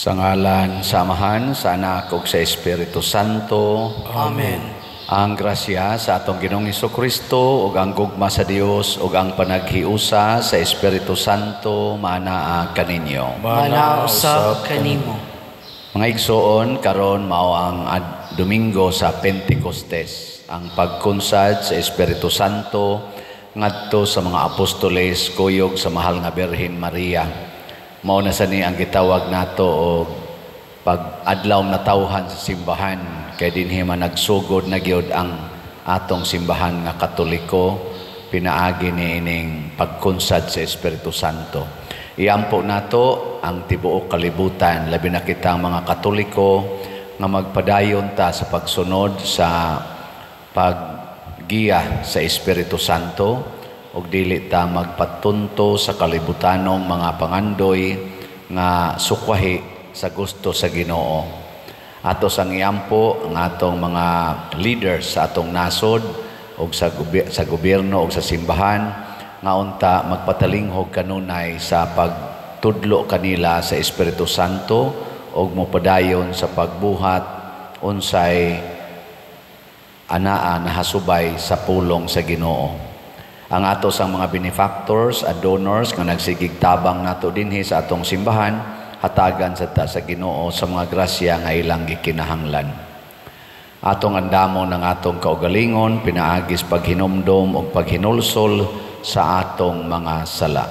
Sa ngalan, samahan, sa Anak ug sa Espiritu Santo. Amen. Ang grasya sa atong Ginoong Hesukristo ug ang gugma sa Dios ug ang panaghiusa sa Espiritu Santo manaa kaninyo. Manaa usab kanimo. Mga igsoon, karon mao ang Domingo sa Pentecostes, ang pagkunsad sa Espiritu Santo ngadto sa mga apostoles kuyog sa mahal nga Birhen Maria. Mao na sani ang gitawag nato og pag-adlaw na tawhan sa simbahan, kay dinhi man nagsugod na gyud ang atong simbahan nga Katoliko pinaagi niining pagkunsad sa Espiritu Santo. Iampo nato ang tibuok kalibutan, labi na kitang mga Katoliko nga magpadayon ta sa pagsunod sa paggiya sa Espiritu Santo ug dili ta magpatunto sa kalibutanong mga pangandoy nga sukwahi sa gusto sa Ginoo. Ato sang iampo ang atong mga leaders sa atong nasod ug sa gobyerno ug sa simbahan nga unta magpatalinghog kanunay sa pagtudlo kanila sa Espiritu Santo ug mopadayon sa pagbuhat unsay anaa nahasubay sa pulong sa Ginoo. Ang ato sang mga benefactors at donors nga nagsigig tabang nato dinhi sa atong simbahan, hatagan sa ta sa Ginoo sa mga grasya nga ilang gikinahanglan. Atong andamon ng atong kaugalingon, pinaagis paghinumdom o paghinulsol sa atong mga sala.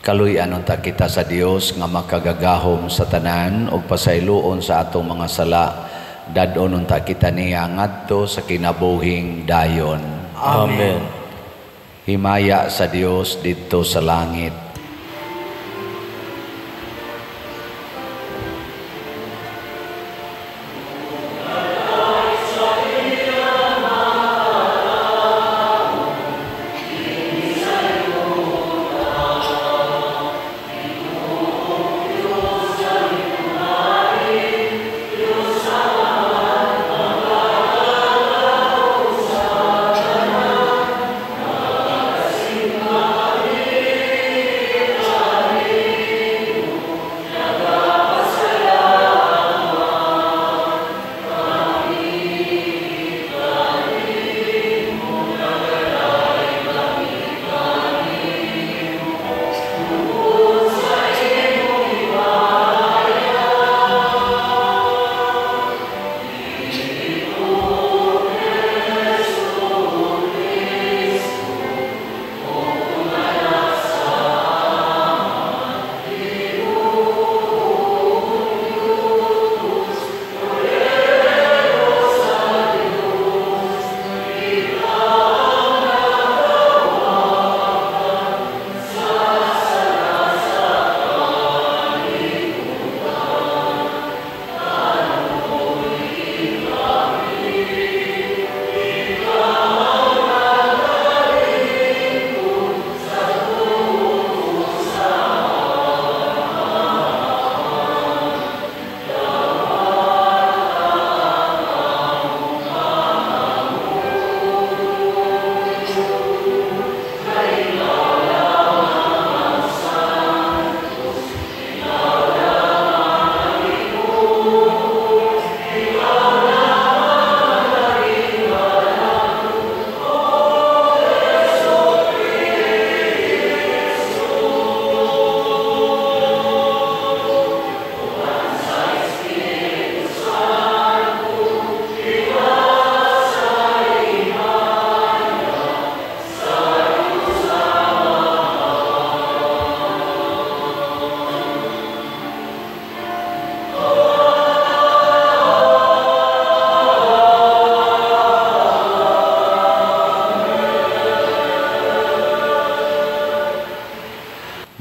Kaluy-an unta kita sa Dios nga makagagahom sa tanan ug pasayloon sa atong mga sala, dadon unta kita niya ngadto sa kinabuhing dayon. Amen. Himaya sa Dios didto sa langit.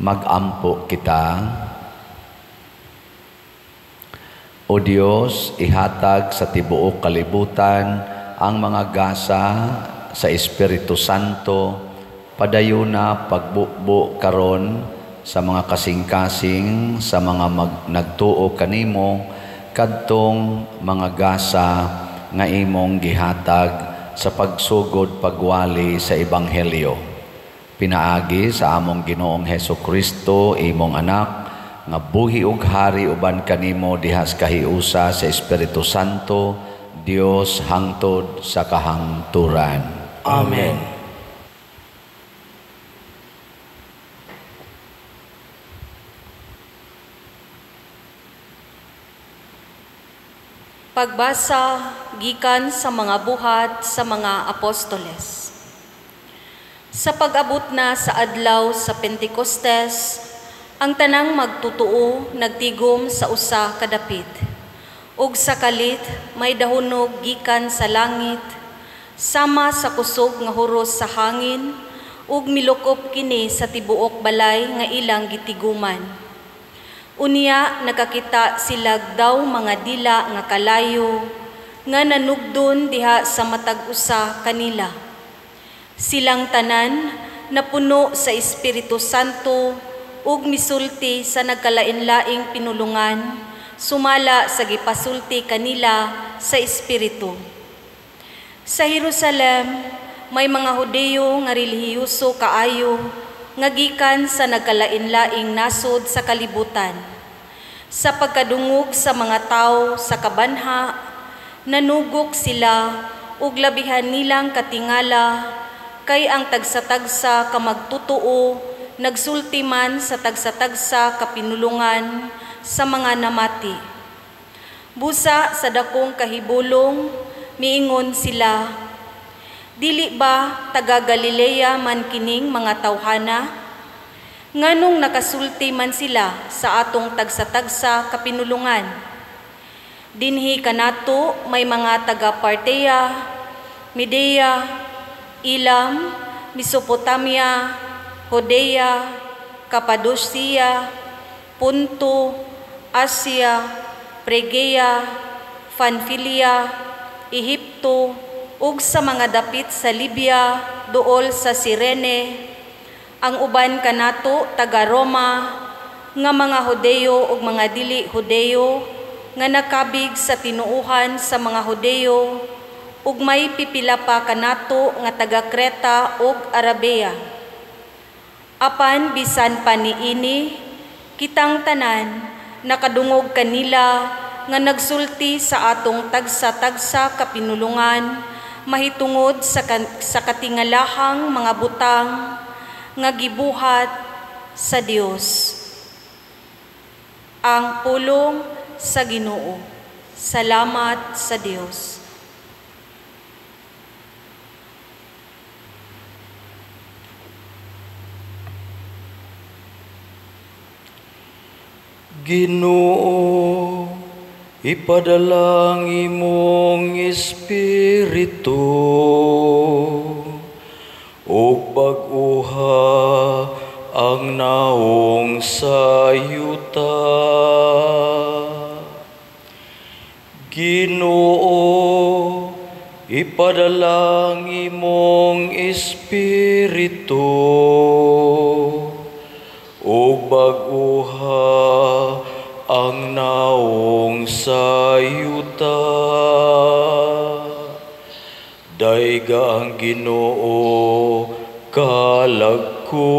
Mag-ampo kita. O Diyos, ihatag sa tibuok kalibutan ang mga gasa sa Espiritu Santo, padayon na pagbukbo karon sa mga kasing-kasing sa mga nagtuo kanimo kadtong mga gasa nga imong gihatag sa pagsugod pagwali sa ebanghelyo. Pinaagi sa among Ginoong Hesukristo, imong anak, nga buhi ug hari uban kanimo dihas kahiusa sa Espiritu Santo, Dios hangtod sa kahangturan. Amen. Pagbasa gikan sa mga buhat sa mga apostoles. Sa pag-abot na sa adlaw sa Pentecostes, ang tanang magtutuo nagtigom sa usa ka dapit. Ug sa kalit may dahunog gikan sa langit, sama sa kusog nga huros sa hangin, ug milukop kini sa tibuok balay nga ilang gitiguman. Unya nakakita sila daw mga dila nga kalayo nga nanugdon diha sa matag usa kanila. Silang tanan napuno sa Espiritu Santo ug misulti sa nagkalain-laing pinulungan, sumala sa gipasulti kanila sa Espiritu. Sa Jerusalem may mga Hudeyo nga relihiyoso kaayo nga gikan sa nagkalain-laing nasod sa kalibutan. Sa pagkadungog sa mga tao sa kabanha, nanugok sila ug labihan nilang katingala kay ang tagsa-tagsa ka magtutuo nagsulti man sa tagsa-tagsa ka pinulungan sa mga namati. Busa sa dakong kahibulong miingon sila, dili ba taga Galilea man kining mga tawhana? Nganong nakasulti man sila sa atong tagsa-tagsa ka pinulungan? Dinhi kanato may mga taga Parthia, Medea, Elam, Mesopotamia, Judea, Cappadocia, Ponto, Asia, Phrygia, Pamphylia, Ehipto, ug sa mga dapit sa Libya, duol sa Cirene, ang uban kanato taga Roma, nga mga Hudeyo ug mga dili Hudeyo, nga nakabig sa tinuuhan sa mga Hudeyo, ug may pipila pa kanato nga taga Creta ug Arabia. Apan bisan pa niini, kitang tanan nakadungog kanila nga nagsulti sa atong tagsa-tagsa ka pinulungan, mahitungod sa katingalahang mga butang nga gibuhat sa Dios. Ang pulong sa Ginoo. Salamat sa Dios. Ginoo, ipadala ang imong Espiritu ug pag-uha ang naong sa yuta. Ginoo, ipadala ang imong Espiritu ug pag-uha ang naong sa yuta. Dayga ang Ginoo kalag ko.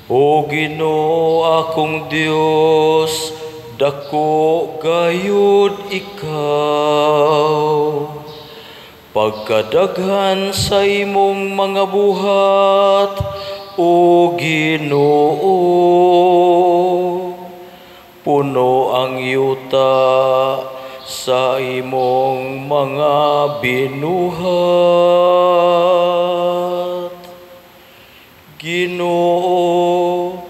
O Ginoo akong Dios, dako gayud ikaw. Pagkadaghan sa imong mga buhat, O Ginoo, puno ang yuta sa imong mga binuhat. Ginoo,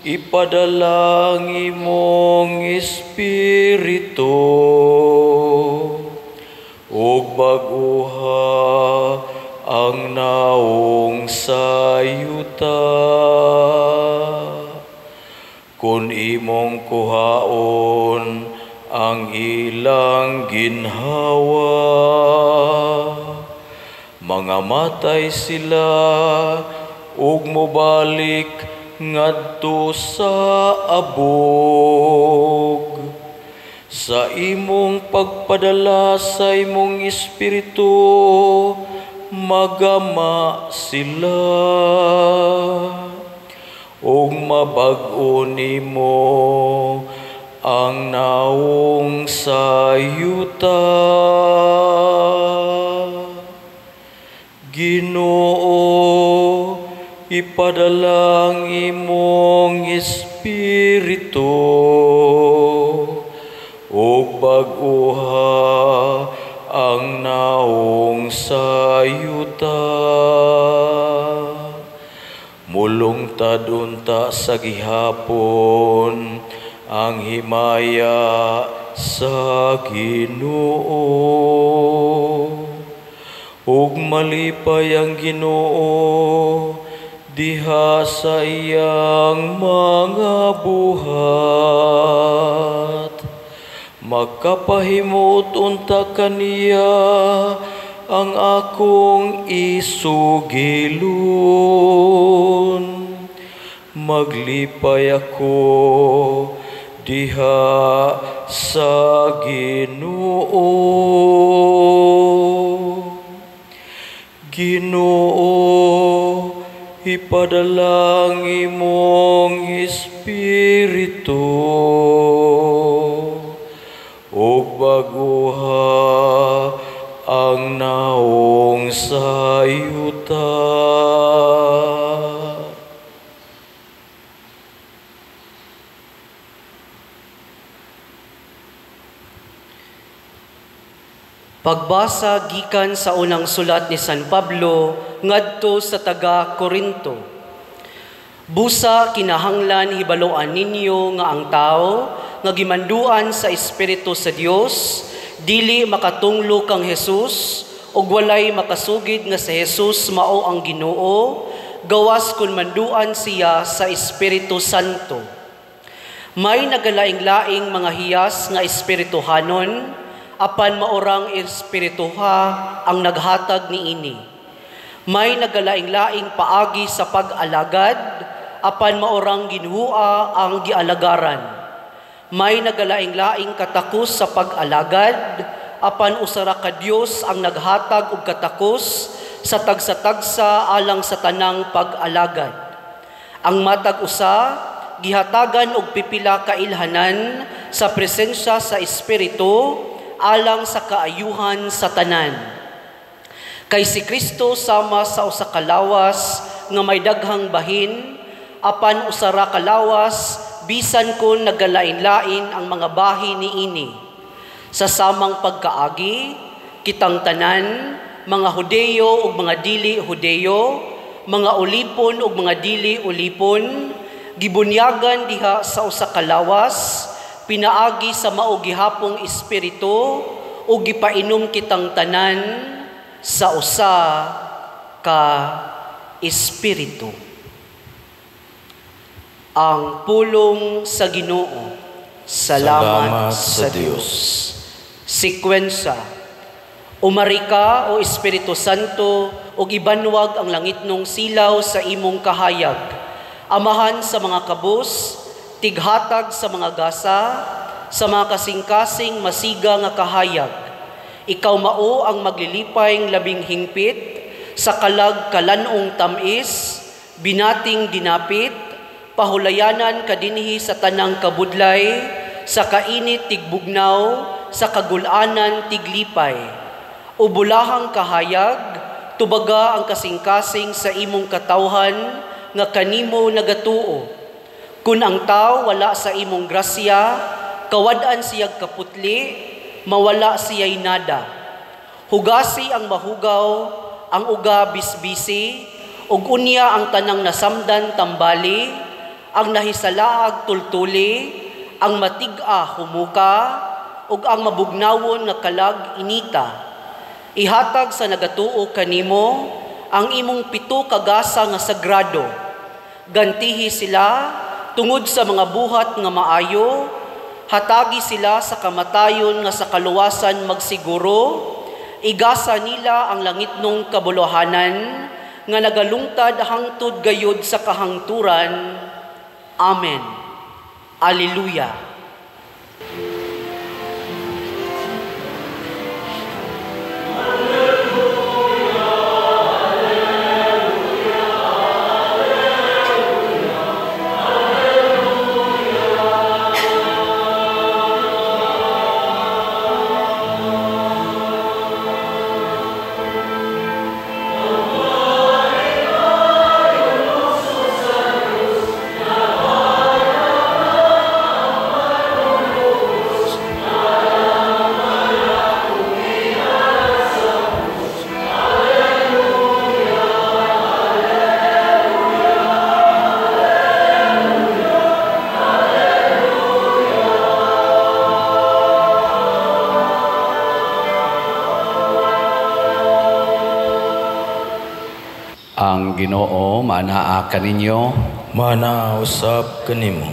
ipadala ang imong Espiritu ug pag-uha ang naong sa yuta. yuta. Kun imong kuhaon ang ilang ginhawa, mga matay sila ug mobalik ngadto sa abog. Sa imong pagpadala sa imong espiritu, magama sila ug mabag-o nimo ang naong sa yuta. Ginoo, ipadalang imong espiritu ug bag-oha ang naong sa yuta. Mulungtad unta sa gihapon ang himaya sa Ginoo, ug malipay ang Ginoo diha sa iyang mga buhat. Makapahimot unta kaniya ang akong isugilon. Maglipay ako diha sa Ginoo. Ginoo, ipadalang imong espiritu ug bag-oha ang naong sa yuta. Pagbasa gikan sa unang sulat ni San Pablo ngadto sa taga Corinto. Busa kinahanglan hibaloan ninyo nga ang tao nga gimanduan sa Espiritu sa Dios dili makatunglo kang Hesus ug walay makasugid nga si Hesus mao ang Ginoo gawas kun manduan siya sa Espiritu Santo. May nagalaing-laing mga hiyas nga espirituhanon apan maorang espirituha ang naghatag niini. May nagalaing-laing paagi sa pag-alagad apan maorang ginhua ang gialagaran. May nagalaing-laing katakos sa pag-alagad apan usara ka Dios ang naghatag og katakos sa tagsa-tagsa alang sa tanang pag-alagad. Ang matag usa gihatagan og pipila ka ilhanan sa presensya sa espiritu alang sa kaayuhan sa tanan. Kay si Kristo sama sa usa ka lawas nga may daghang bahin apan usara ka lawas bisan kun nagalain-lain ang mga bahin niini. Sa samang pagkaagi kitang tanan, mga Hudeyo ug mga dili Hudeyo, mga ulipon ug mga dili ulipon, gibunyagan diha sa usa ka lawas, pinaagi sa mao gihapong espiritu ug gipainom kitang tanan sa usa ka espiritu. Ang pulong sa Ginoo. Salamat sa Dios. Sekwensya. Umari ka, o Espiritu Santo, ug ibanwag ang langitnong silaw sa imong kahayag. Amahan sa mga kabus, tighatag sa mga gasa, sa mga kasing-kasing masiga nga kahayag. Ikaw mao ang maglilipayng labing hingpit, sa kalag kalanong tamis, binating dinapit, pahulayanan kadinhi sa tanang kabudlay, sa kainit tigbugnaw, sa kagulanan tiglipay. Ubulahang kahayag, tubaga ang kasing-kasing sa imong katawhan, nga kanimo nagatuo. Kun ang tao wala sa imong grasya, kawadaan siyag kaputli, mawala siya'y nada. Hugasi ang mahugaw, ang uga bisbisi, ug unya ang tanang nasamdan tambali, ang nahisalaag tultuli, ang matiga humuka, ug ang mabugnawon nga kalag inita. Ihatag sa nagatuo kanimo ang imong pito kagasa nga sagrado, Gantihi sila tungod sa mga buhat nga maayo, hatagi sila sa kamatayon nga sa kaluwasan magsiguro, igasa nila ang langitnong kabuluhanan nga nagalungtad hangtod gayod sa kahangturan. Amen. Alleluia. Ang Ginoo manaa kaninyo. Manausap kanimo.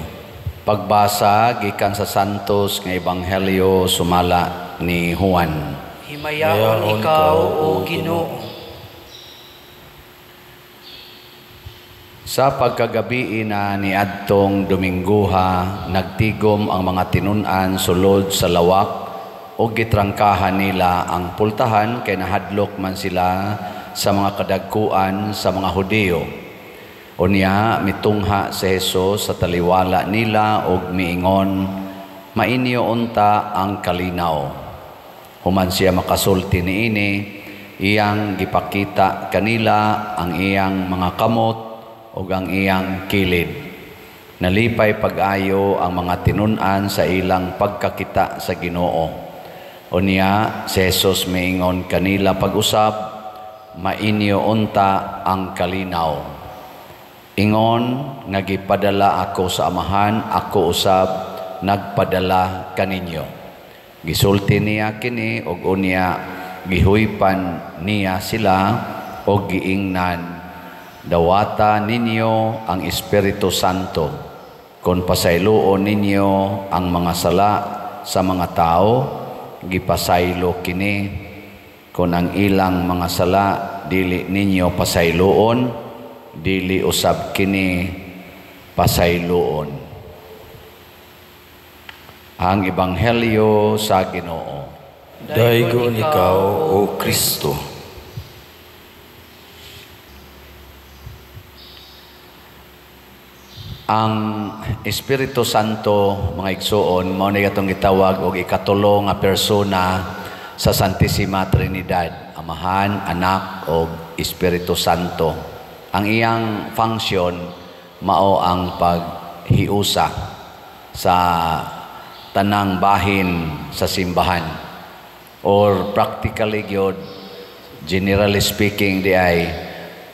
Pagbasa gikan sa Santos nga Ebanghelyo sumala ni Juan. Himayaon ikaw, O Ginoo. Sa pagkagabi na ni adtong Domingguha, nagtigom ang mga tinunan sulod sa lawak o gitrangkahan nila ang pultahan kay nahadlok man sila sa mga kadagkuan sa mga Hudeo. Unya mitungha si Hesus sa taliwala nila og miingon, mainyo unta ang kalinaw. Human siya makasulti niini, iyang gipakita kanila ang iyang mga kamot ug ang iyang kilid. Nalipay pag-ayo ang mga tinunan sa ilang pagkakita sa Ginoo. Unya si Hesus miingon kanila pag-usab, mainyo unta ang kalinaw. Ingon nga gipadala ako sa Amahan, ako usab nagpadala kaninyo. Gisulti niya kini og unya gihuypan niya sila og giingnan, dawata ninyo ang Espiritu Santo. Kung pasayloon ninyo ang mga sala sa mga tao, gipasaylo kini. Kung ang ilang mga sala dili ninyo pasayloon, dili usab kini pasayloon. Ang Ebanghelyo sa Ginoo. Daygon ikaw, O Kristo. Ang Espiritu Santo, mga igsoon, mao ni katong gitawag og ikatulo nga persona sa Santissima Trinidad, Amahan, Anak o Espiritu Santo. Ang iyang function mao ang paghiusa sa tanang bahin sa simbahan. Or practically gyud, generally speaking, di ay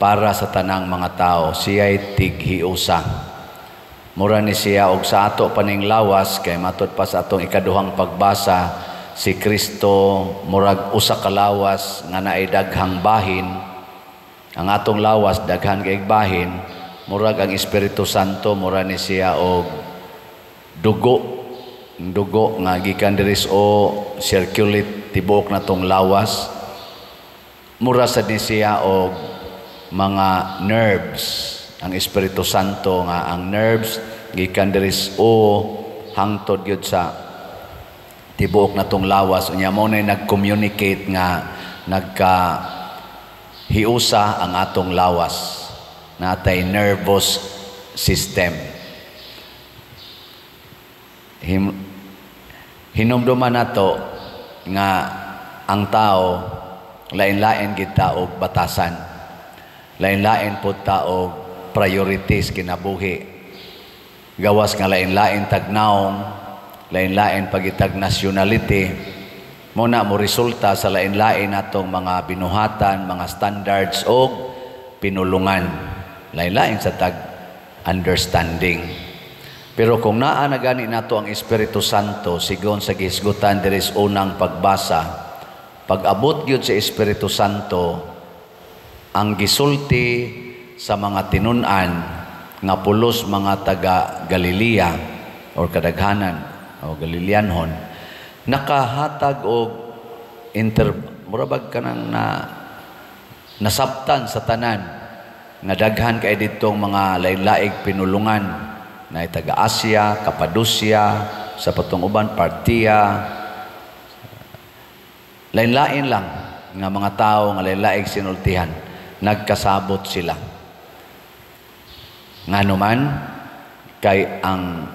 para sa tanang mga tao, siya'y tighiusa. Mura ni siya og sa ato paning lawas, kay matod pa sa atong ikaduhang pagbasa, si Kristo murag usa ka lawas nga naay daghang bahin. Ang atong lawas daghan kay bahin, murag ang Espiritu Santo mura ni siya og dugo nga gikan diri o circulate tibuok natong lawas. Mura sad ni siya og mga nerves. Ang Espiritu Santo nga ang nerves gikan diri o hangtod gyud sa tibuok na tong lawas. Unya mo na nag-communicate nga nagka-hiusa ang atong lawas. Natay nervous system. Hinumduman nato nga ang tao lain-lain kita og batasan. Lain-lain po ta og priorities kinabuhi. Gawas nga lain-lain tagnaong, lain-lain pagitag nationality, muna mo resulta sa lain-lain natong mga binuhatan, mga standards o pinulungan. Lain-lain sa tag understanding. Pero kung naa na gani nato ang Espiritu Santo, sigon sa gisgutan diri sa unang pagbasa, pag-abot gyud sa Espiritu Santo, ang gisulti sa mga tinunan nga pulos mga taga Galilea or kadaghanan o Galileanhon nakahatag og murabag kanang nasabtan sa tanan nga daghan kay ditong mga lain-laing pinulungan na taga Asia, Cappadocia, sa patong uban Partia, lain-lain lang nga mga tao nga lain-laing sinultihan, nagkasabot sila. Nganuman kay ang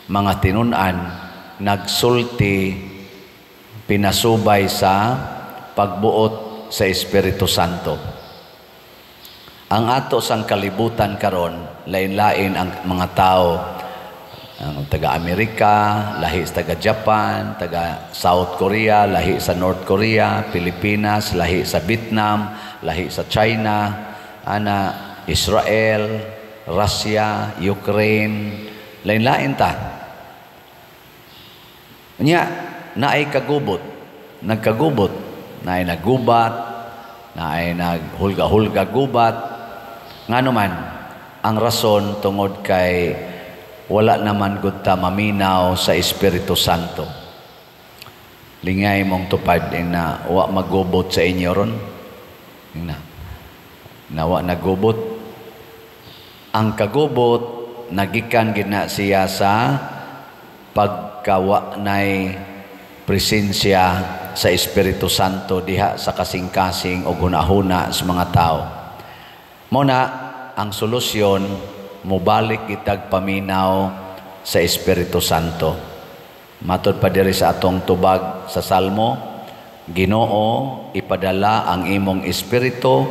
mga tinun-an nagsulti pinasubay sa pagbuot sa Espiritu Santo. Ang ato sang kalibutan karon, lain-lain ang mga tao, ang taga-Amerika, lahi sa taga-Japan, taga-South Korea, lahi sa North Korea, Pilipinas, lahi sa Vietnam, lahi sa China, Israel, Russia, Ukraine, lain-lain ta. Nya, naay kagubot, nagkagubot, naay nagubat, naay naghulga-hulga gubat. Nganuman, ang rason tungod kay wala naman gud ta maminaw sa Espiritu Santo. Lingay mong tupad na wa magubot sa inyo ron. Nawa nagubot. Ang kagubot nagikan gina siya sa pagkawa nay presensya sa Espiritu Santo diha sa kasing-kasing o hunahuna sa mga tao. Muna, ang solusyon, mubalik kitag paminaw sa Espiritu Santo. Matod pa diri sa atong tubag sa Salmo, Ginoo, ipadala ang imong Espiritu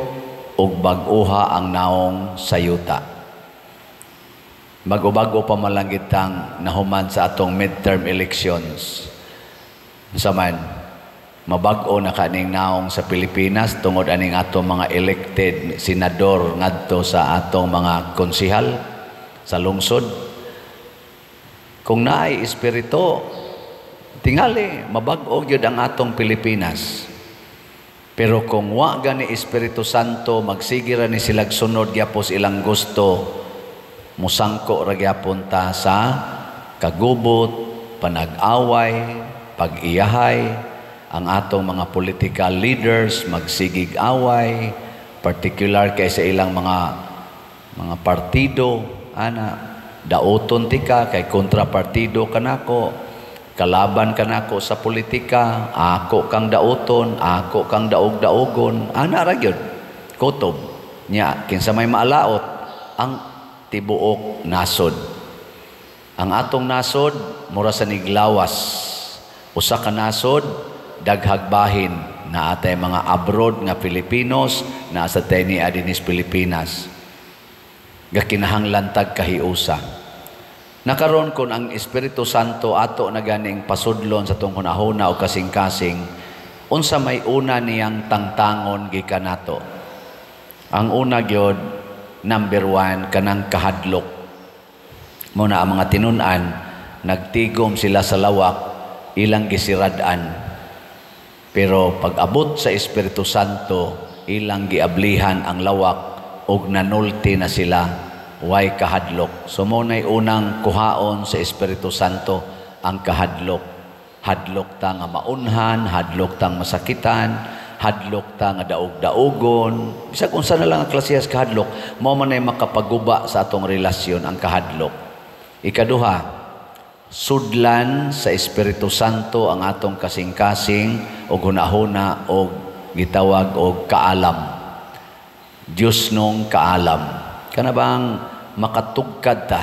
ug bag-uha ang naong sayuta. Bago-bago pa malanggitang nahuman sa atong midterm elections. Saman, mabag-o na kaning naong sa Pilipinas tungod aning atong mga elected senador ngadto sa atong mga konsihal sa lungsod. Kung naay espiritu, tingali mabag-o gyud ang atong Pilipinas. Pero kung wa gani Espiritu Santo, magsigira ni silag sunod gyapos ilang gusto, musangko ra gyapon ta sa kagubot, panag-away, pag-iyahay. Ang atong mga political leaders magsigig away, particular kay sa ilang mga partido, dauton tika kay kontrapartido kanako, kalaban kanako sa politika, ako kang dauton, ako kang daog-daogon, ra gyud kutob nya kinsa may maalaot ang tibuok nasod. Ang atong nasod mura sa niglawas, usa ka nasod daghag bahin na atay mga abroad nga Pilipinos na sa teni adinis Pilipinas. Gakinahanglan tag kahiusa. Nakaron kon ang Espiritu Santo ato na ganing pasudlon sa tong hunahuna o kasing-kasing, unsa may una niyang tangtangon gikan nato. Ang una gyud, number 1, kanang kahadlok. Muna ang mga tinun-an nagtigom sila sa lawak, ilang gisirad-an. Pero pag abot sa Espiritu Santo, ilang giablihan ang lawak og nanulti na sila, way kahadlok. So munay unang kuhaon sa Espiritu Santo ang kahadlok. Hadlok ta nga maunhan, hadlok tang masakitan, hadlok ta nga daog-daogon. Bisag unsa na lang ang klasiyas kahadlok, mao man ay makapaguba sa atong relasyon ang kahadlok. Ikaduha, sudlan sa Espiritu Santo ang atong kasing-kasing o hunahuna o gitawag o kaalam. Diyos nung kaalam. Kana bang makatugkad ta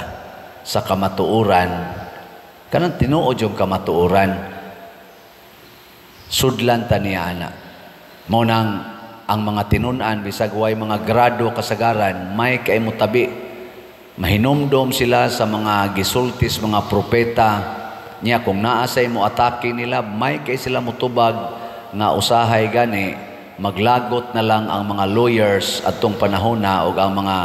sa kamatuuran? Kanang tinuod yung kamatuuran. Sudlan ta niya ana. Mao nang ang mga tinun-an bisag way mga grado kasagaran may kay mutabi. Mahinumdom sila sa mga gisultis, mga propeta niya. Kung naasay mo atake nila, may kay sila mutubag nga usahay gani, maglagot na lang ang mga lawyers at tong panahon na o ang mga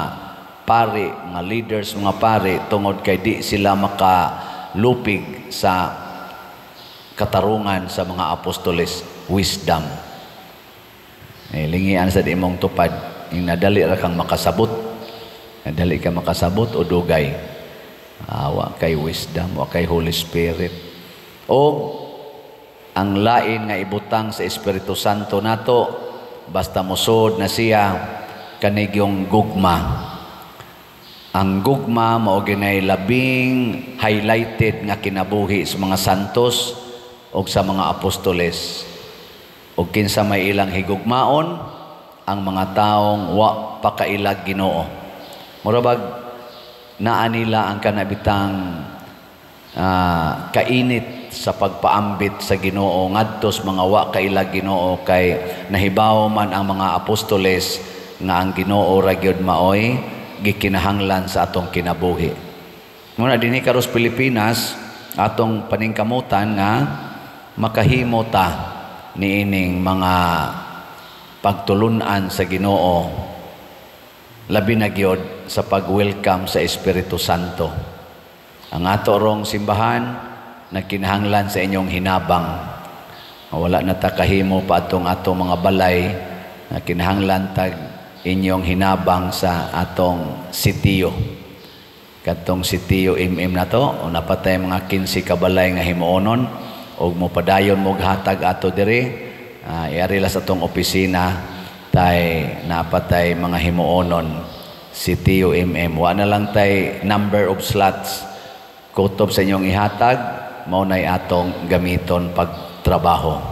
pari, mga leaders, mga pari, tungod kay di sila makalupig sa katarungan sa mga apostoles, wisdom. Lingian sa di mong tupad, yung nadali ra kang makasabot. Dali ka makasabot o dugay. Wa kay wisdom, wa kay Holy Spirit. O ang lain nga ibutang sa Espiritu Santo nato, basta musod na siya kanig yung gugma. Ang gugma mao ginay labing highlighted nga kinabuhi sa mga santos o sa mga apostoles. O kinsa may ilang higugmaon, ang mga taong wa pakailag Ginoo. Murabag naa nila ang kanabitang kainit sa pagpaambit sa Ginoo ngadtos mga wa kailag Ginoo, kay nahibaw man ang mga apostoles nga ang Ginoo ra gyud maoy gikinahanglan sa atong kinabuhi. Muna dinhi karos Pilipinas atong paningkamutan nga makahimo ta niining mga pagtulunan sa Ginoo, labi na gyud sa pag-welcome sa Espiritu Santo. Ang ato rong simbahan nagkinahanglan sa inyong hinabang. Wala na ta kahimo pa atong mga balay, nagkinahanglan tag inyong hinabang sa atong sitiyo. Katong sitiyo na to, o napatay mga 15 kabalay nga himuonon, o mo padayon mo hatag ato diri, iarila sa atong opisina, tay napatay mga himuonon, sitiyo Wa na lang tay number of slots, kutob sa inyong ihatag, maunay atong gamiton pagtrabaho.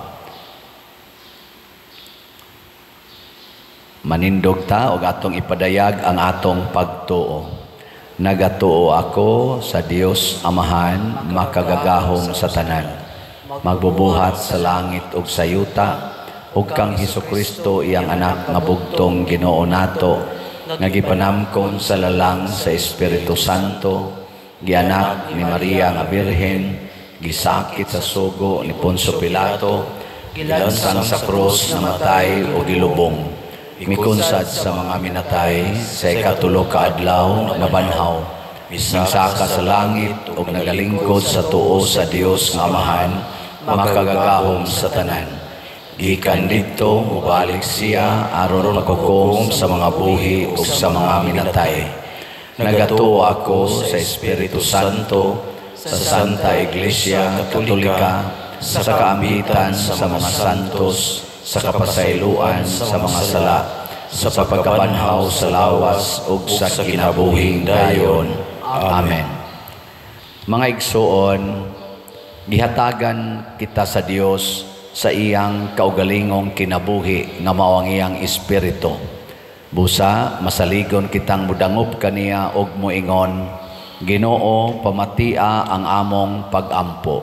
Manindog ta og atong ipadayag ang atong pagtuo. Nagatuo ako sa Dios Amahan, makagagahom sa tanan, magbubuhat sa langit ug sa yuta, ug kang Hesukristo iyang anak nga bugtong Ginoo nato, nga gipanamkon sa lalang sa Espiritu Santo, gianak ni Maria nga Birhen, gisakit sa sugo ni Poncio Pilato, gilansang sa krus, namatay o gilubong, mikunsad sa mga minatay, sa ikatulo ka adlaw nabanhaw, minsaka sa langit ug nagalingkod sa tuo sa Dios nga Amahan, makagagahom sa tanan. Gikan didto mubalik siya aron maghukom sa mga buhi ug sa mga minatay. Nagatuo ako sa Espiritu Santo, sa Santa Iglesia Katolika, sa kaamitan sa mga santos, sa kapasayloan sa mga sala, sa pagkabanhaw sa lawas ug sa kinabuhing dayon. Amen. Mga igsoon, gihatagan kita sa Dios sa iyang kaugalingong kinabuhi nga mao ang iyang espiritu. Busa masaligon kitang mudangop kaniya og moingon, Ginoo, pamatia ang among pag-ampo.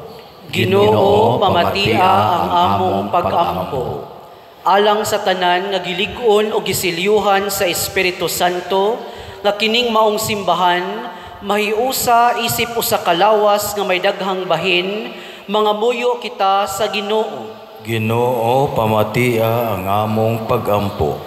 Ginoo, pamatia ang among pag-ampo. Alang sa tanan nga gilig-on o gisilyuhan sa Espiritu Santo, nga kining maong simbahan, mahiusa isip usa kalawas nga may daghang bahin, mga muyo kita sa Ginoo. Ginoo, pamatia ang among pag-ampo.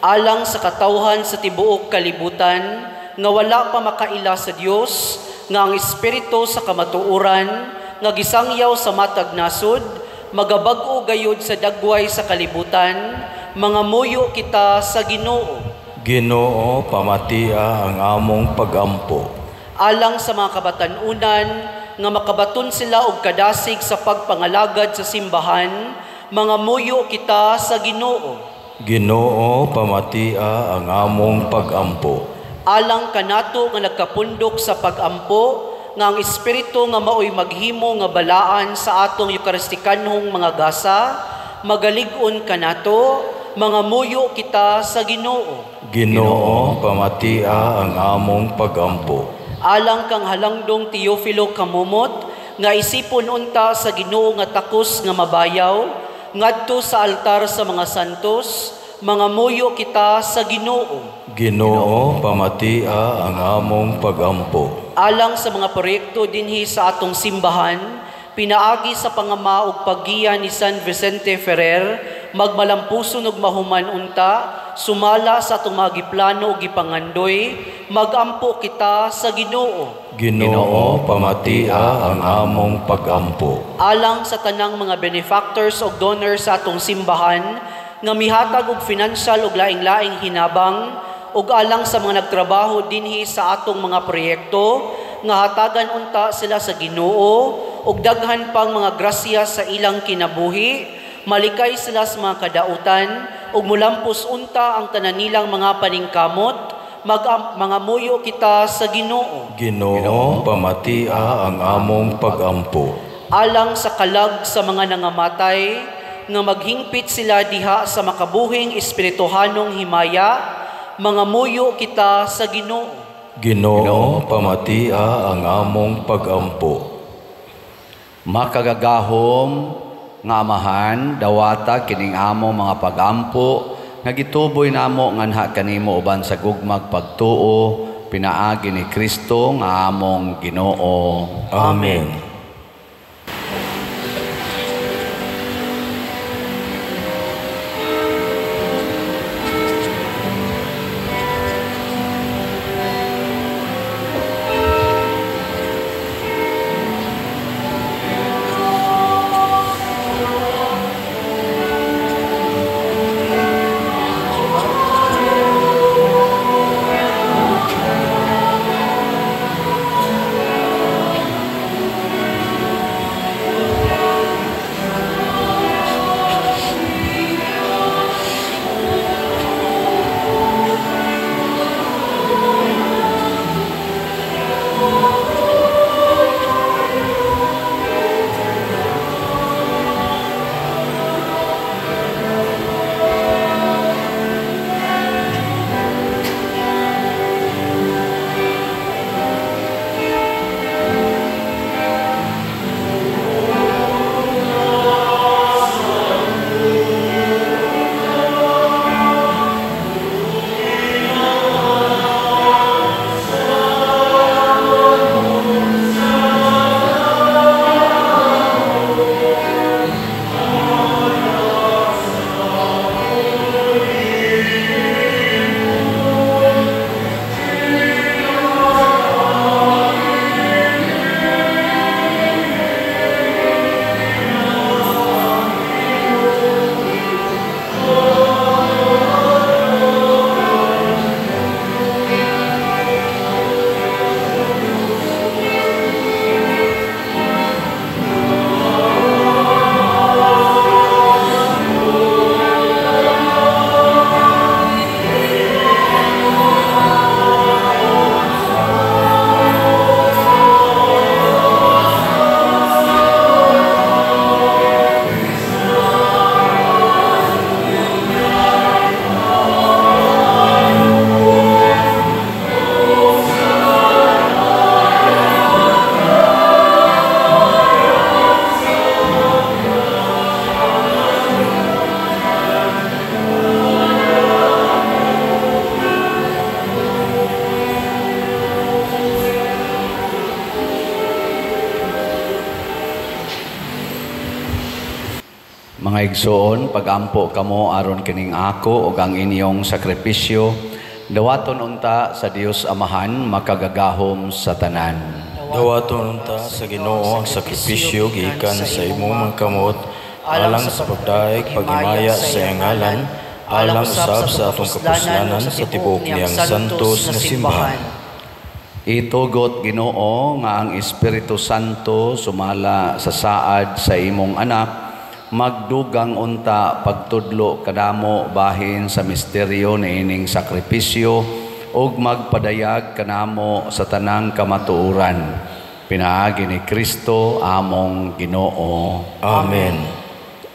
Alang sa katawhan sa tibuok kalibutan, nga wala pa makaila sa Dios, nga ang Espiritu sa kamatuoran, nga gisangyaw sa matag nasod, magabag-o gayud sa dagway sa kalibutan, mga muyo kita sa Ginoo. Ginoo, pamatia ang among pag-ampo. Alang sa mga kabatanunan, nga makabaton sila og kadasig sa pagpangalagad sa simbahan, mga muyo kita sa Ginoo. Ginoo, pamatia ang among pag-ampo. Alang kanato nga nagkapundok sa pag-ampo, nga ang Espiritu nga maoy maghimo nga balaan sa atong Eukaristikanhong mga gasa, magalig-on kanato, mga muyo kita sa Ginoo. Ginoo, pamatia ang among pag-ampo. Alang kang halangdong Teofilo kamumot, nga isipon unta sa Ginoo nga takos nga mabayaw, ngadto sa altar sa mga santos, mga muyo kita sa Ginoo. Ginoo, pamatia ang among pag-ampo. Alang sa mga proyekto dinhi sa atong simbahan, pinaagi sa pangama ug paggiya ni San Vicente Ferrer, magmalampuson ug mahuman unta, sumala sa atong mga giplano ug gipangandoy, magampo kita sa Ginoo. Ginoo, pamatia ang among pag-ampo. Alang sa tanang mga benefactors ug donors sa atong simbahan, nga mihatag og financial ug laing-laing hinabang, ug alang sa mga nagtrabaho dinhi sa atong mga proyekto nga hatagan unta sila sa Ginoo ug daghan pang mga grasya sa ilang kinabuhi. Malikay sila sa mga kadautan ug mulampos unta ang tanan nilang mga paningkamot. Mangamuyo kita sa Ginoo. Ginoo, pamatia ang among pagampo. Alang sa kalag sa mga nangamatay, nga maghingpit sila diha sa makabuhing espirituhanong himaya, mangamuyo kita sa Ginoo. Ginoo, pamatia ang among pagampo. Makagagahom nga Amahan, dawata kining among mga pagampo nga gituboy namo nganha kanimo uban sa gugmag pagtuo pinaagi ni Kristo nga among Ginoo. Amen. Mga igsoon, pagampo kamo aron kining ako ug ang inyong sakripisyo, dawaton unta sa Dios Amahan makagagahom sa tanan. Dawaton unta sa Ginoo ang sakripisyo gikan sa imong mga kamot, alang sa pagdaig pagimaya sa iyang ngalan, alang usab sa atong kapuslanan sa tibuok niyang santos nga simbahan. Itugot Ginoo nga ang Espiritu Santo sumala sa saad sa imong anak, magdugang unta pagtudlo kadamo bahin sa misteryo ni ining sakripisyo ug magpadayag kanamo sa tanang kamatuoran. Pinaagi ni Kristo among Ginoo. Amen.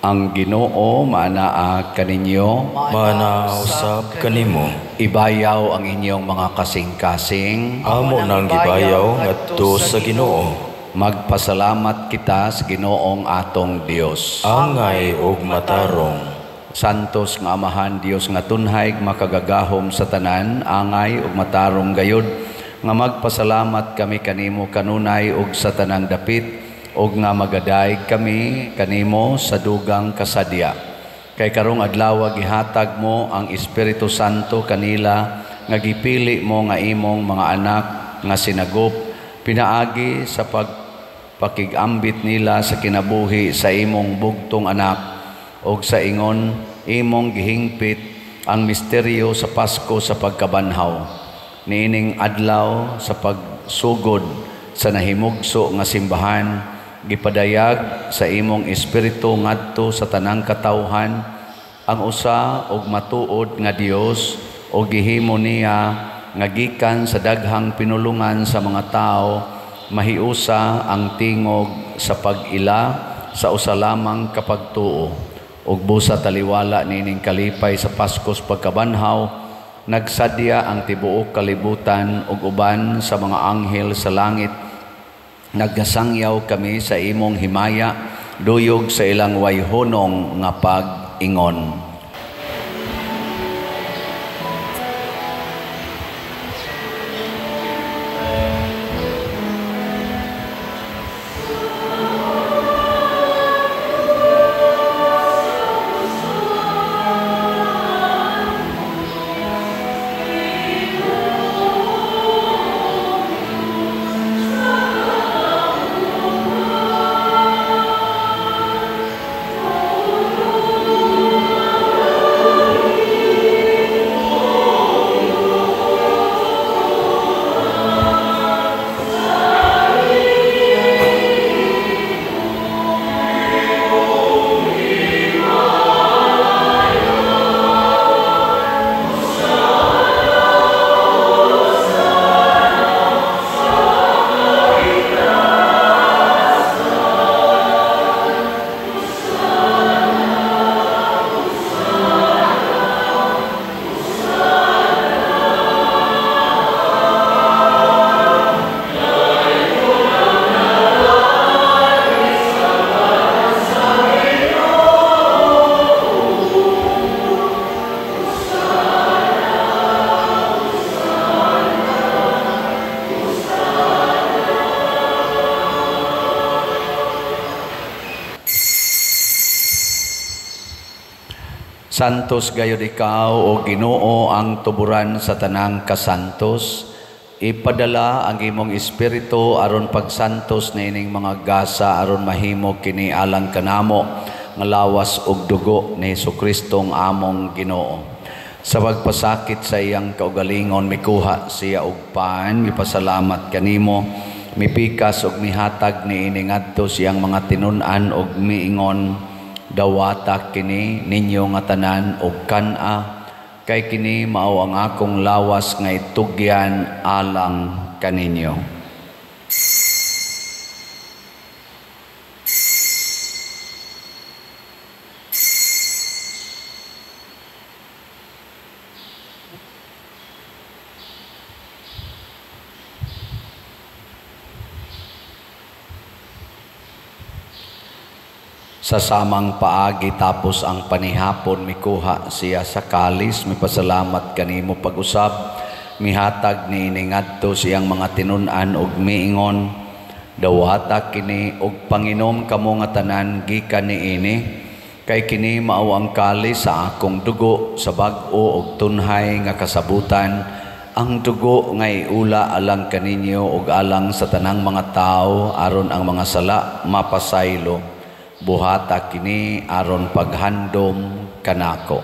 Ang Ginoo maanaa kaninyo, Manausab kanimo, ibayaw ang inyong mga kasing-kasing. amo nang gibayaw ngadto sa Ginoo. Magpasalamat kita sa Ginoong atong Dios. Angay ug matarong. Santos nga Amahan Dios nga tunhay makagagahom sa tanan, angay ug matarong gayod, nga magpasalamat kami kanimo kanunay ug sa tanang dapit, ug nga magadayeg kami kanimo sa dugang kasadya. Kay karong adlaw gihatag mo ang Espiritu Santo kanila nga gipili mo nga imong mga anak nga sinagop, pinaagi sa pakigambit nila sa kinabuhi sa imong bugtong anak, og sa ingon imong gihingpit ang misteryo sa Pasko sa pagkabanhaw. Niining adlaw sa pagsugod sa nahimugso nga simbahan, gipadayag sa imong espiritu ngadto sa tanang katawhan ang usa og matuod nga Dios o gihimo niya nga gikan sa daghang pinulungan sa mga tao, mahiusa ang tingog sa pag-ila sa usa lamang kapagtuo. Ug busa taliwala nining kalipay sa Paskos pagkabanhaw, nagsadya ang tibuok kalibutan ug uban sa mga anghel sa langit. Naggasangyaw kami sa imong himaya, duyog sa ilang wayhonong nga pag-ingon. Santos gayud ikaw o Ginoo ang tuburan sa tanang kasantos. Ipadala ang imong espiritu aron pagsantos na ining mga gasa aron mahimo kini alang kanamo nga lawas ug dugo ni Jesucristo ang among Ginoo. Sa pagpasakit sa iyang kaugalingon mikuha siya og paan, mipasalamat kanimo, mipikas ug mihatag niini ngadto siyang mga tinun-an ug miingon, dawata kini ninyo nga tanan og kan-a, kay kini mao ang akong lawas nga itugyan alang kaninyo. Sa samang paagi tapos ang panihapon mikuha siya sa kalis, mipasalamat kanimo pag-usab, mihatag niini ngadto siyang mga tinun-an ug miingon, dawata kini og panginom kamo nga tanan gikan niini, kay kini mao ang kalis sa akong dugo sa bag-o ug tunhay nga kasabutan, ang dugo nga iula alang kaninyo ug alang sa tanang mga tao aron ang mga sala mapasaylo. Buhata kini aron paghandom kanako.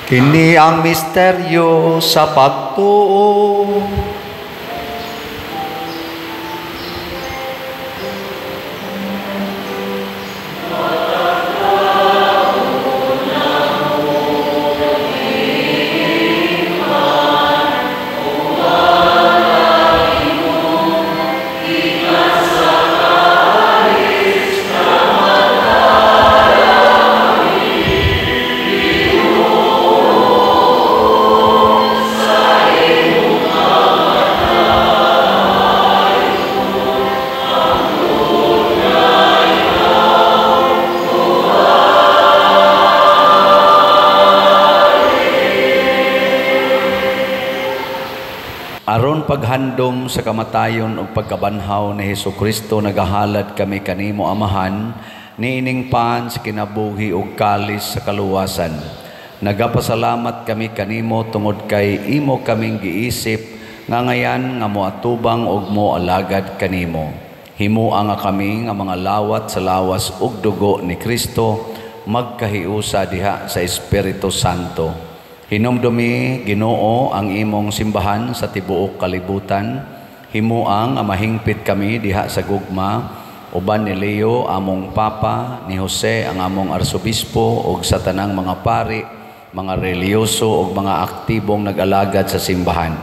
Kini ang misteryo sa pagtuo. Aron paghandom sa kamatayon ug pagkabanhaw ni Hesukristo nagahalad kami kanimo Amahan, niining pan sa kinabuhi ug kalis sa kaluwasan. Nagapasalamat kami kanimo tungod kay imo kaming giisip nga ngayan nga moatubang ug moalagad kanimo. Himuang nga kami nga mga lawat sa lawas ug dugo ni Kristo magkahiusa diha sa Espiritu Santo. Hinumdumi Ginoo ang imong simbahan sa tibuok kalibutan. Himuang nga mahingpit kami diha sa gugma uban ni Leo among Papa, ni Jose ang among Arsobispo ug sa tanang mga pari, mga reliyoso ug mga aktibong nag-alagad sa simbahan.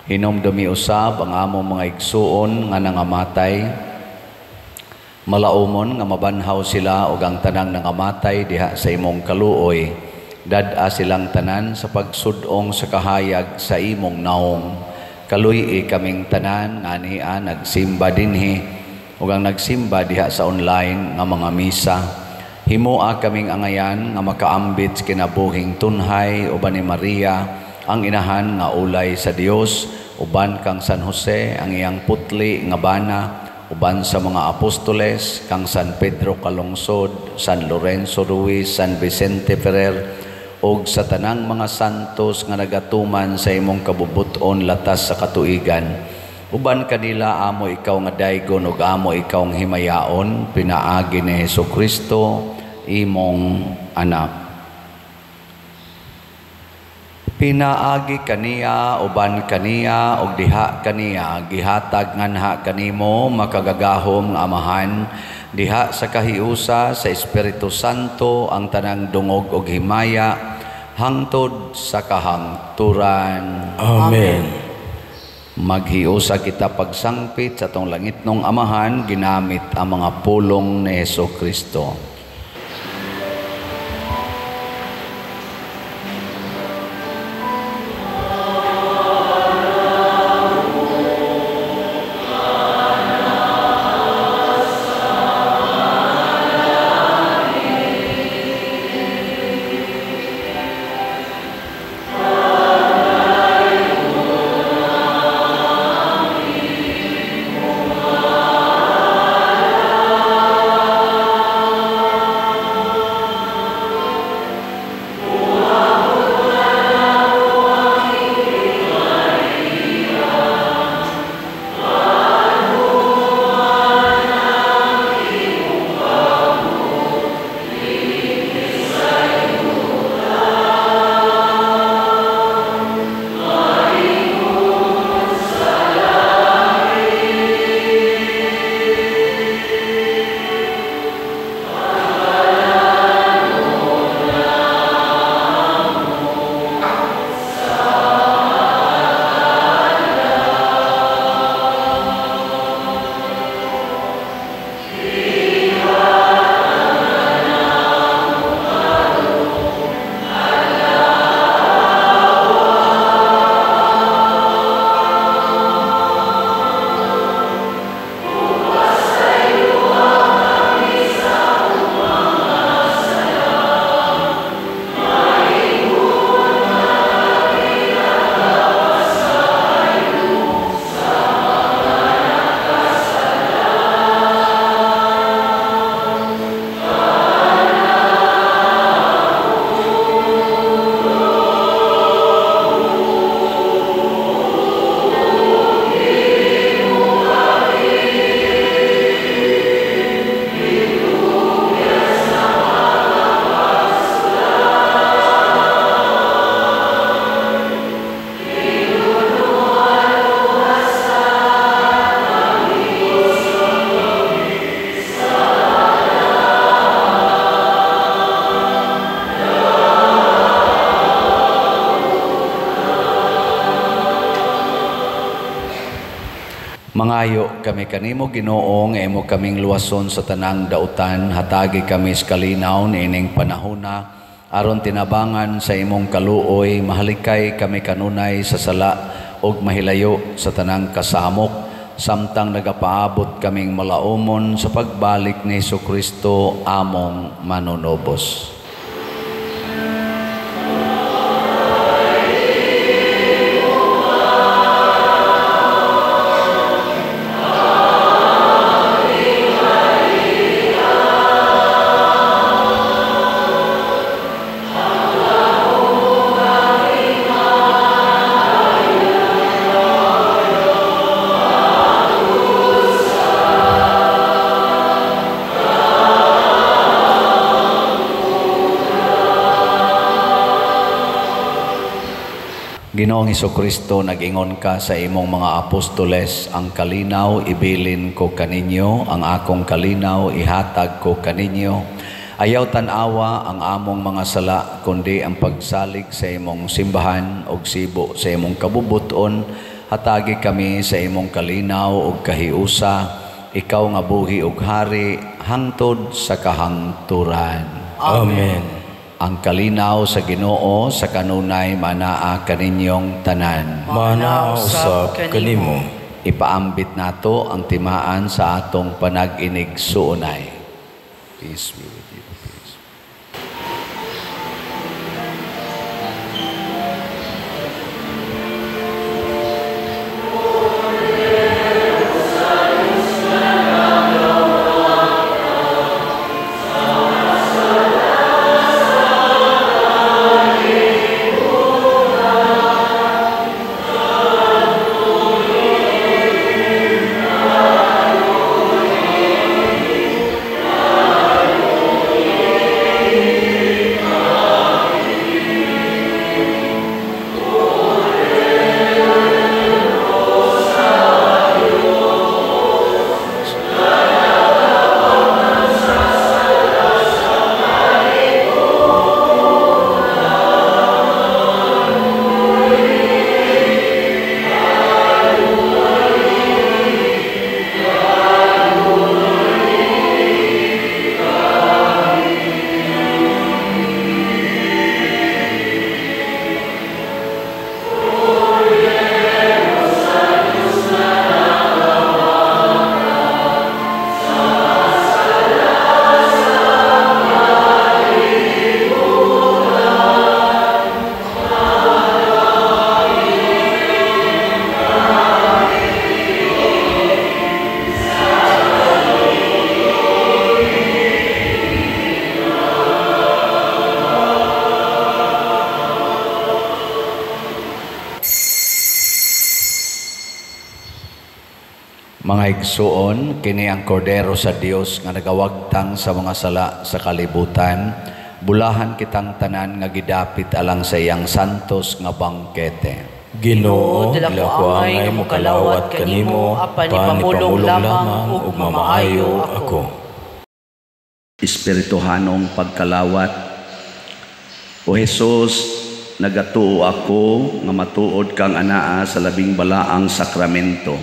Hinumdumi usab ang among mga igsuon nga nangamatay. Malaumon nga mabanhaw sila ug ang tanang nangamatay diha sa imong kaluoy. Dad-a silang tanan sa pagsudong sa kahayag sa imong naong. Kaluy kaming tanan nga niya nagsimba dinhi ug ang nagsimba diha sa online nga mga misa. Himoa kaming angayan nga makaambit sa kinabuhing tunhay uban ni Maria ang inahan nga ulay sa Dios, uban kang San Jose ang iyang putli nga bana, uban sa mga apostoles kang San Pedro Calungsod, San Lorenzo Ruiz, San Vicente Ferrer ug sa tanang mga santos nga nagatuman sa imong kabubuton latas sa katuigan. Uban kanila amo ikaw nga daygon ug amo ikaw nga himayaon pinaagi ni Hesukristo imong anak. Pinaagi kaniya uban kaniya ug diha kaniya gihatag nganha kanimo makagagahom nga amahan diha sa kahiusa sa Espiritu Santo ang tanang dungog ug himaya hangtod sa kahangturan. Amen. Maghiusa kita pagsangpit sa tong langitnong amahan ginamit ang mga pulong ni Hesukristo. Mangayo kami kanimo Ginoo nga imo kaming luwason sa tanang dautan, hatagi kami sa kalinaw niining panahona aron tinabangan sa imong kaluoy, mahalikay kami kanunay sa sala ug mahilayo sa tanang kasamok, samtang nagapaabot kaming malaumon sa pagbalik ni Hesukristo among manunobos. Ginoong Hesukristo, nag-ingon ka sa imong mga apostoles, ang kalinaw ibilin ko kaninyo, ang akong kalinaw ihatag ko kaninyo. Ayaw tanawa ang among mga sala, kundi ang pagsalig sa imong simbahan o sibo sa imong kabubuton. Hatagi kami sa imong kalinaw o kahiusa, ikaw nga buhi ug hari, hangtod sa kahangturan. Amen. Ang kalinaw sa Ginoo sa kanunay manaa kaninyong tanan. Manaa usab kanimo. Ipaambit nato ang timaan sa atong panag-inig suunay. Peace be with you. Peace. Mga igsuon, kini ang kordero sa Dios nga nagawagtang sa mga sala sa kalibutan. Bulahan kitang tanan nga gidapit alang sa iyang santos nga bangkete. Ginoo, dila ko angay mo kalawat kanimo, panipamulong lamang ug mamaayo ako. Espirituhanong pagkalawat. O Jesus, nagatuo ako nga matuod kang anaa sa labing balaang sakramento.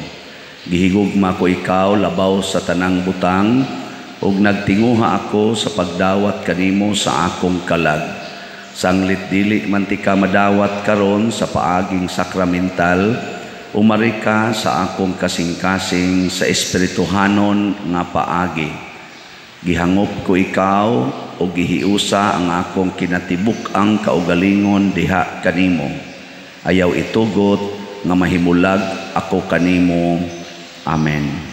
Gihigugma ko ikaw labaw sa tanang butang, ug nagtinguha ako sa pagdawat kanimo sa akong kalag. Sanglit dili man ti ka madawat karon sa paaging sakramental, umari ka sa akong kasing-kasing sa espirituhanon nga paagi. Gihangop ko ikaw o gihiusa ang akong kinatibuk-ang kaugalingon diha kanimo. Ayaw itugot nga mahimulag ako kanimo. Amen.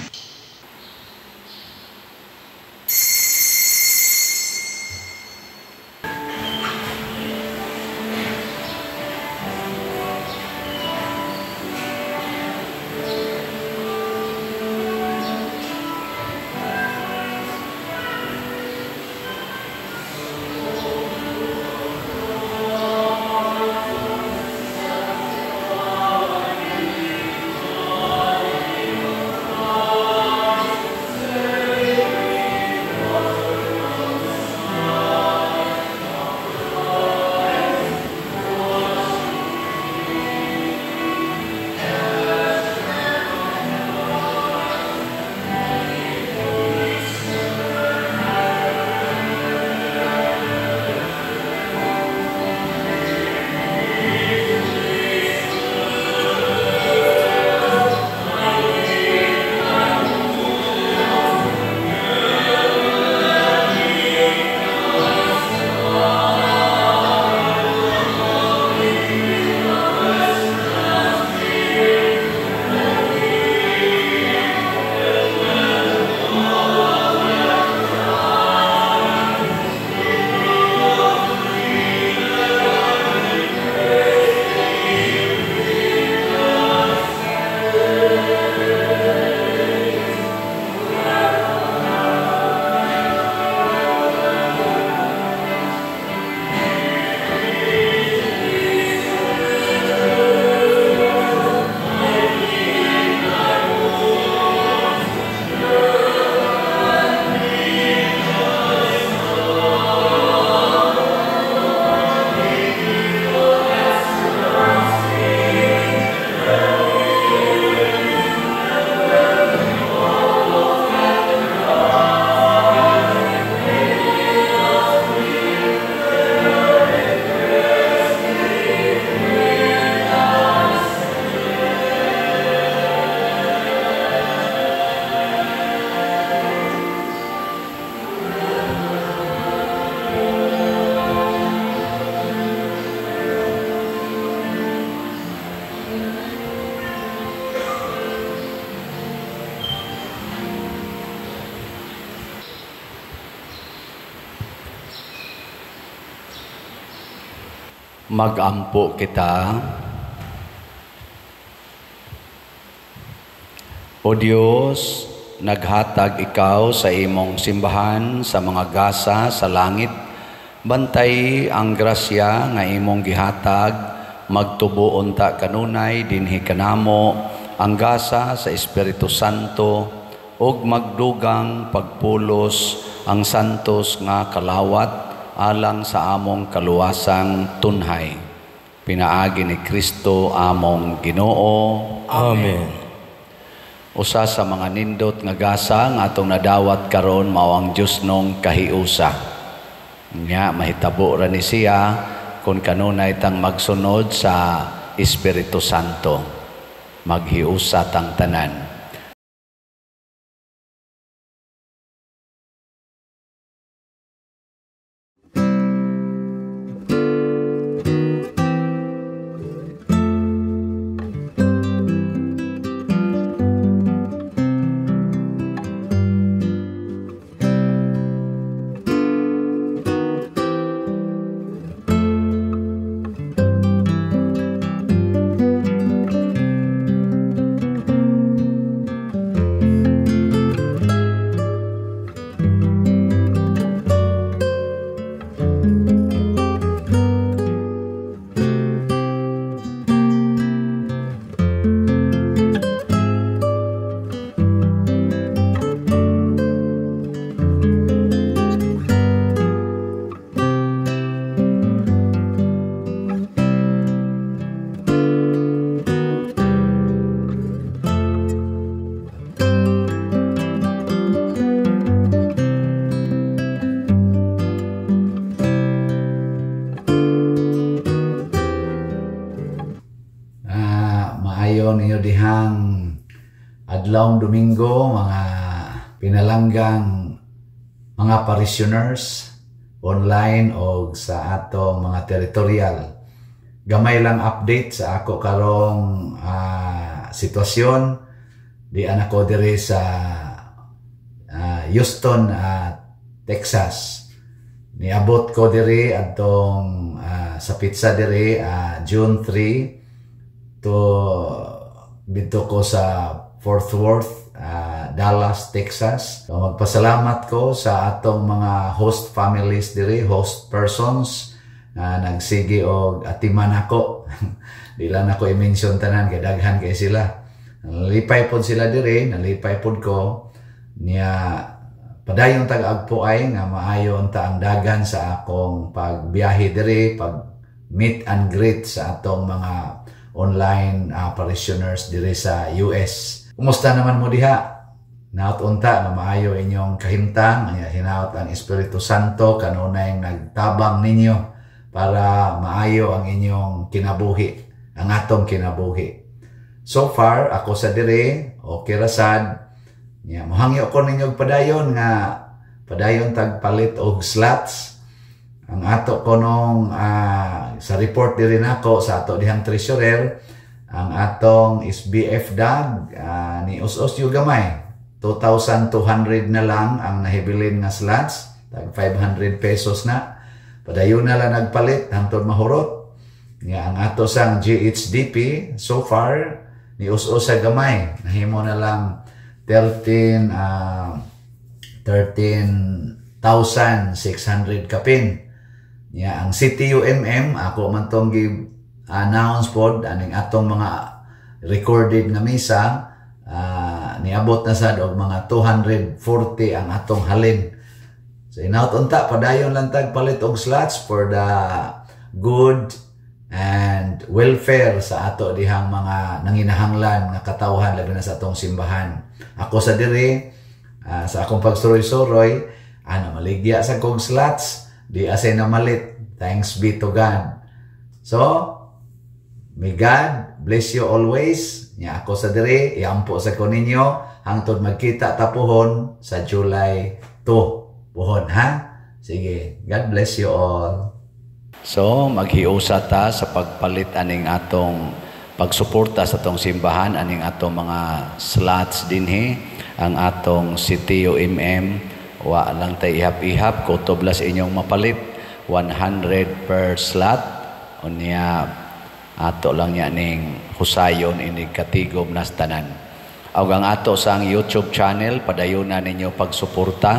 Mag-ampo kita. O Diyos, naghatag ikaw sa imong simbahan sa mga gasa sa langit. Bantay ang grasya nga imong gihatag, magtubo unta kanunay dinhi kanamo ang gasa sa Espiritu Santo ug magdugang pagpulos ang santos nga kalawat alang sa among kaluwasang tunhay. Pinaagi ni Kristo among Ginoo. Amen. Usa sa mga nindot nga gasa nga atong nadawat karon mao ang Dios nung kahiusa. Nya mahitabo ra ni siya kung kanunay tang magsunod sa Espiritu Santo. Maghiusa tang tanan. Ninyo dihang adlawng Domingo, mga pinalanggang mga parishioners online o sa atong mga territorial. Gamay lang update sa ako karong sitwasyon di anak ko diri sa Houston, Texas. Niabot ko diri atong sa pizza diri June 3 to dito ko sa Fort Worth, Dallas, Texas. So, magpasalamat ko sa atong mga host families diri, host persons na nagsigi og atiman ako. Di lang ako i-mention tanan kay daghan kay sila. Nalipay pod sila diri, nalipay pod ko niya padayon tag-agpo ay nga maayo unta ang dagan sa akong pagbiyahe diri, pag meet and greet sa atong mga online parishioners diri sa US. Kumusta naman mo diha? Naot unta nga maayo inyong kahimtang, hinaot ang Espiritu Santo kanunay nagtabang ninyo para maayo ang inyong kinabuhi, ang atong kinabuhi. So far ako sa diri okay ra sad. Mohangyo ko ninyo padayon nga padayon tagpalit og slots. Ang ato ko nung sa report diri nako sa ato dihang treasurer, ang atong SBF dag ni us-us yung gamay. 2,200 na lang ang nahibilin nga slots, tag 500 pesos na. Padayon na lang nagpalit hangtod mahurot. Nga ang ato sang GHDP so far ni us-us sa gamay, nahimo na lang 13,600 kapin. Ang CTUMM, ako man itong announce pod, aning atong mga recorded nga misa, niabot na sad og mga 240 ang atong halin. So inaut unta, padayon lang tagpalit og slots for the good and welfare sa ato dihang mga nanginahanglan nga katawhan labi na sa atong simbahan. Ako sa diri, sa akong pagsuroy-suroy, maligya sa kong slots, di asay na malit. Thanks be to God. So, may God bless you always. Nya ako sa diri, iampo sa ko ninyo hangtod magkita tapuhon sa July 2. Puhon ha? Sige, God bless you all. So, maghiusa ta sa pagpalit aning atong pagsuporta sa atong simbahan, aning atong mga slots dinhi, ang atong CTUMM, wa lang tay ihap-ihap, kutoblas inyong mapalit, 100 per slot, Unya ato lang niya ning husayon inig katigom nas tanan. Ug ang ato sang YouTube channel padayunan ninyo pagsuporta.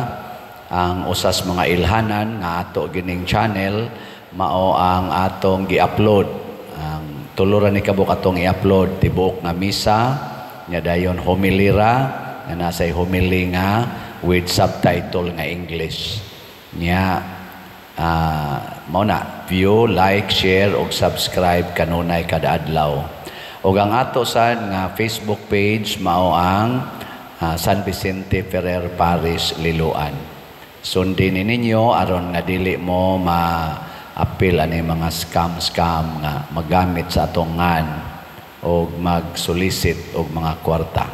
Ang usas mga ilhanan nga ato gining channel mao ang atong gi-upload. Ang tuluran ni kabuk atong i-upload tibuok nga misa nya dayon homilira nga nasay homily nga with subtitle nga English. Nya mao na view, like, share ug subscribe kanunay kada adlaw. Ug ang ato sad nga Facebook page mao ang San Vicente Ferrer Parish Liloan. Sundin ninyo aron nga dili mo ma-appeal ani mga scam nga magamit sa atong ngan o mag-solicit og mga kwarta.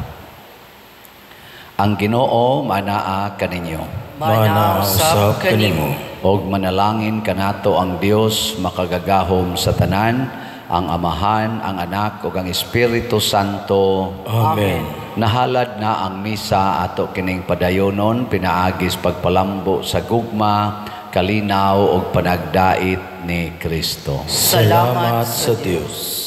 Ang Ginoo manaa kaninyo. Manausap kanimo. Og manalangin kanato ang Dios makagagahom sa tanan, ang Amahan, ang Anak ug ang Espiritu Santo. Amen. Nahalad na ang misa ato kining padayonon pinaagis pagpalambo sa gugma, kalinaw ug panagdait ni Kristo. Salamat sa Dios.